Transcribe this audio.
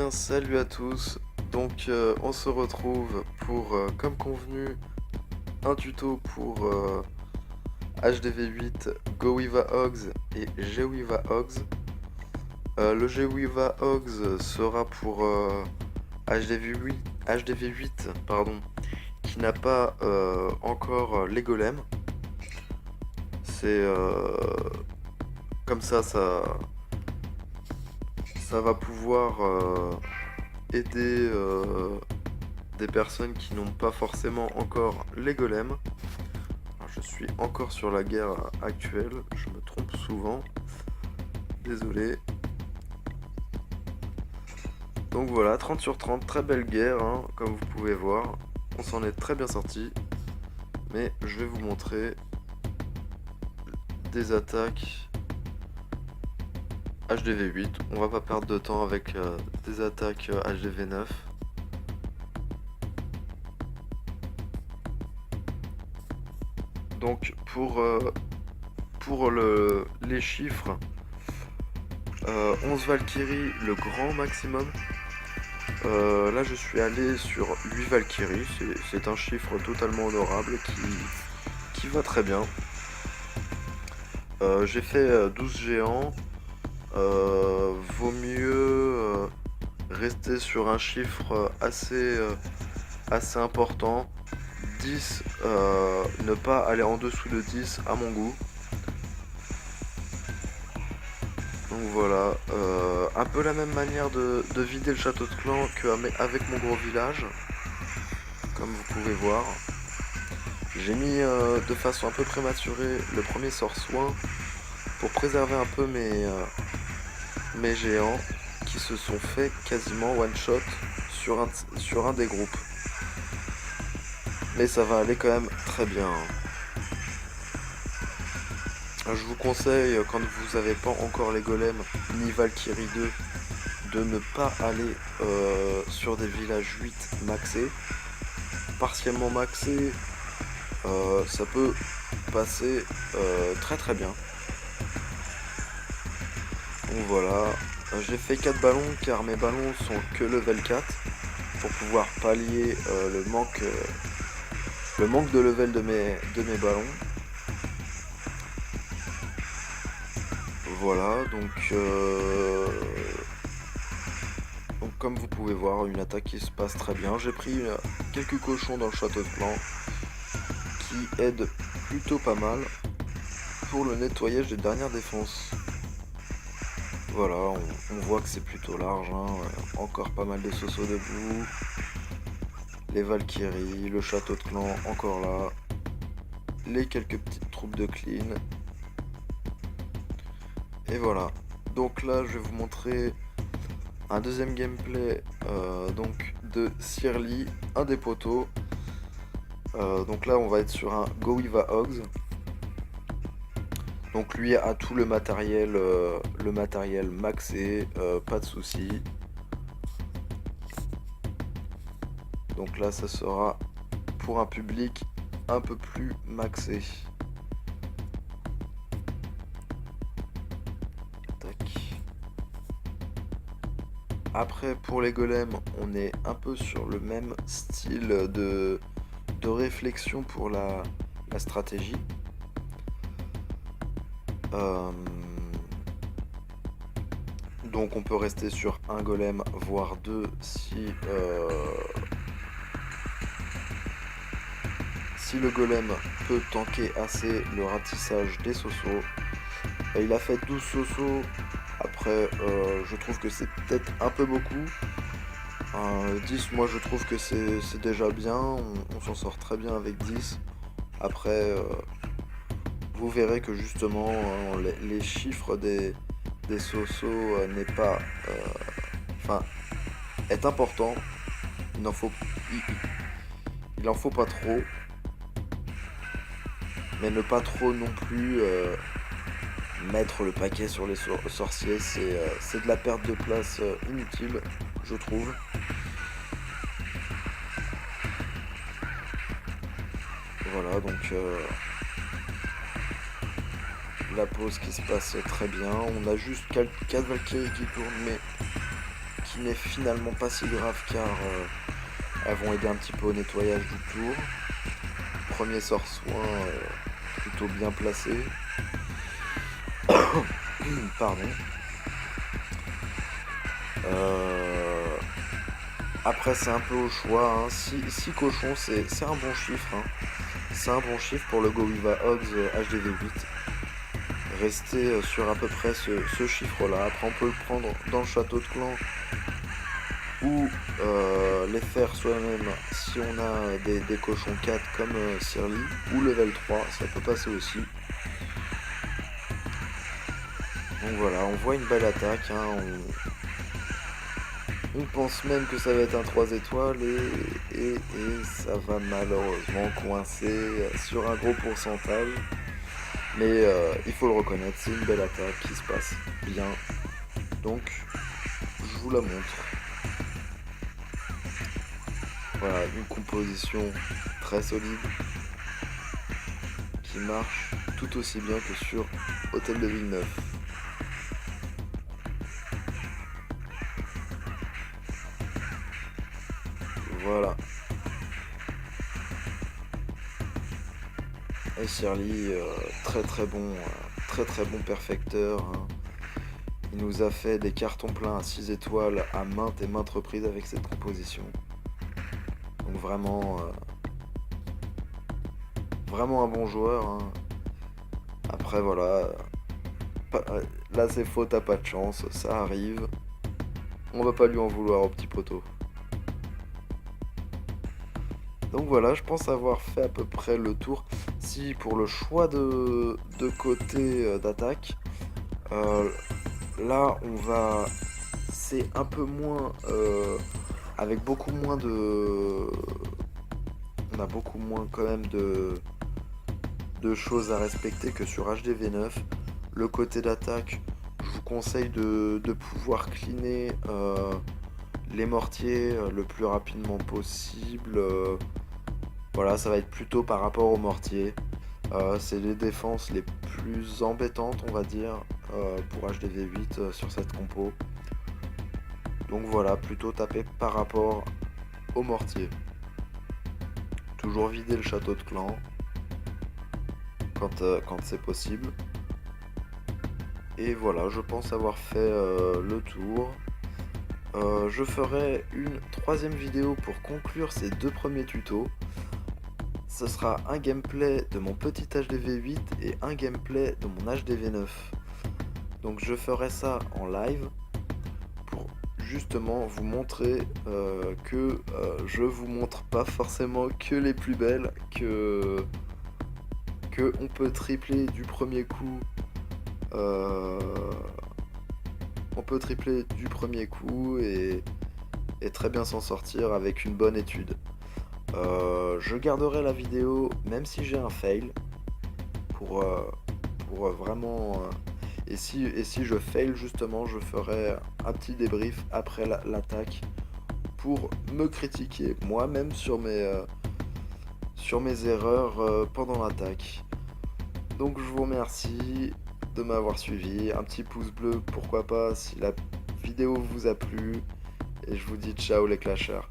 bien, salut à tous. Donc, on se retrouve pour, comme convenu, un tuto pour HDV8, GoWiva Hogs et GWiva Hogs. Le GWiva Hogs sera pour HDV8, pardon, qui n'a pas encore les golems. C'est comme ça va pouvoir aider des personnes qui n'ont pas forcément encore les golems. Alors, je suis encore sur la guerre actuelle, je me trompe souvent, désolé. Donc voilà, 30 sur 30, très belle guerre, hein, comme vous pouvez voir. On s'en est très bien sorti. Mais je vais vous montrer des attaques HDV8. On va pas perdre de temps avec des attaques HDV9. Donc pour les chiffres, 11 Valkyries, le grand maximum. Là je suis allé sur 8 Valkyries, c'est un chiffre totalement honorable qui va très bien. J'ai fait 12 géants. Vaut mieux rester sur un chiffre assez important. 10, ne pas aller en dessous de 10 à mon goût. Donc voilà, un peu la même manière de vider le château de clan qu'avec mon gros village, comme vous pouvez voir. J'ai mis de façon un peu prématurée le premier sort soin pour préserver un peu mes géants qui se sont fait quasiment one shot sur un des groupes. Mais ça va aller quand même très bien. Je vous conseille, quand vous n'avez pas encore les golems ni Valkyrie 2, de ne pas aller sur des villages 8 maxés. Partiellement maxés, ça peut passer très très bien. Donc voilà, j'ai fait 4 ballons car mes ballons sont que level 4 pour pouvoir pallier le manque de level de mes ballons. Voilà, donc comme vous pouvez voir, une attaque qui se passe très bien. J'ai pris quelques cochons dans le château de clan qui aident plutôt pas mal pour le nettoyage des dernières défenses. Voilà, on voit que c'est plutôt large, hein. Encore pas mal de Soso debout. Les Valkyries, le château de clan encore là. Les quelques petites troupes de clean. Et voilà. Donc là, je vais vous montrer un deuxième gameplay donc de Sirli, un des poteaux. Donc là, on va être sur un GoWiva Hogs. Donc lui a tout le matériel maxé, pas de souci. Donc là, ça sera pour un public un peu plus maxé. Après, pour les golems, on est un peu sur le même style de réflexion pour la stratégie. Donc on peut rester sur un golem, voire deux, si le golem peut tanker assez le ratissage des sosos. Il a fait 12 sosos. Après, je trouve que c'est peut-être un peu beaucoup. 10, moi je trouve que c'est déjà bien. On s'en sort très bien avec 10. Après, vous verrez que justement, les chiffres des sosos n'est pas... Enfin, est important. Il en faut pas trop. Mais ne pas trop non plus mettre le paquet sur les sorciers. C'est de la perte de place inutile, je trouve. Voilà, donc la pause qui se passe très bien. On a juste 4 Valkyries qui tournent, mais qui n'est finalement pas si grave car elles vont aider un petit peu au nettoyage du tour. Premier sort-soin plutôt bien placé. Pardon. Après c'est un peu au choix. 6 cochons c'est un bon chiffre. C'est un bon chiffre pour le Gowiva Hogs HDV8. Rester sur à peu près ce chiffre-là. Après, on peut le prendre dans le château de clan ou les faire soi-même si on a des cochons 4 comme Sirly ou level 3, ça peut passer aussi. Donc voilà, on voit une belle attaque. On pense même que ça va être un 3 étoiles et ça va malheureusement coincer sur un gros pourcentage. Mais il faut le reconnaître, c'est une belle attaque qui se passe bien. Donc, je vous la montre. Voilà, une composition très solide qui marche tout aussi bien que sur Hôtel de Villeneuve. Voilà. Et Shirley, très bon perfecteur. Il nous a fait des cartons pleins à 6 étoiles à maintes et maintes reprises avec cette composition. Donc vraiment un bon joueur. Après voilà, là c'est faute à pas de chance, ça arrive. On va pas lui en vouloir au petit poteau. Donc voilà, je pense avoir fait à peu près le tour. Si pour le choix de côté d'attaque, là on va... C'est un peu moins... avec beaucoup moins de... On a beaucoup moins quand même de choses à respecter que sur HDV9. Le côté d'attaque, je vous conseille de pouvoir cleaner les mortiers le plus rapidement possible. Voilà, ça va être plutôt par rapport aux mortiers. C'est les défenses les plus embêtantes, on va dire, pour HDV8 sur cette compo. Donc voilà, plutôt taper par rapport aux mortiers. Toujours vider le château de clan quand c'est possible. Et voilà, je pense avoir fait le tour. Je ferai une troisième vidéo pour conclure ces 2 premiers tutos. Ce sera un gameplay de mon petit HDV8 et un gameplay de mon HDV9. Donc je ferai ça en live pour justement vous montrer que je vous montre pas forcément que les plus belles, que on peut tripler du premier coup. On peut tripler du premier coup et très bien s'en sortir avec une bonne étude. Je garderai la vidéo même si j'ai un fail pour vraiment et si je fail justement, je ferai un petit débrief après l'attaque pour me critiquer moi-même sur mes erreurs pendant l'attaque. Donc je vous remercie de m'avoir suivi, un petit pouce bleu pourquoi pas si la vidéo vous a plu et je vous dis ciao les clashers.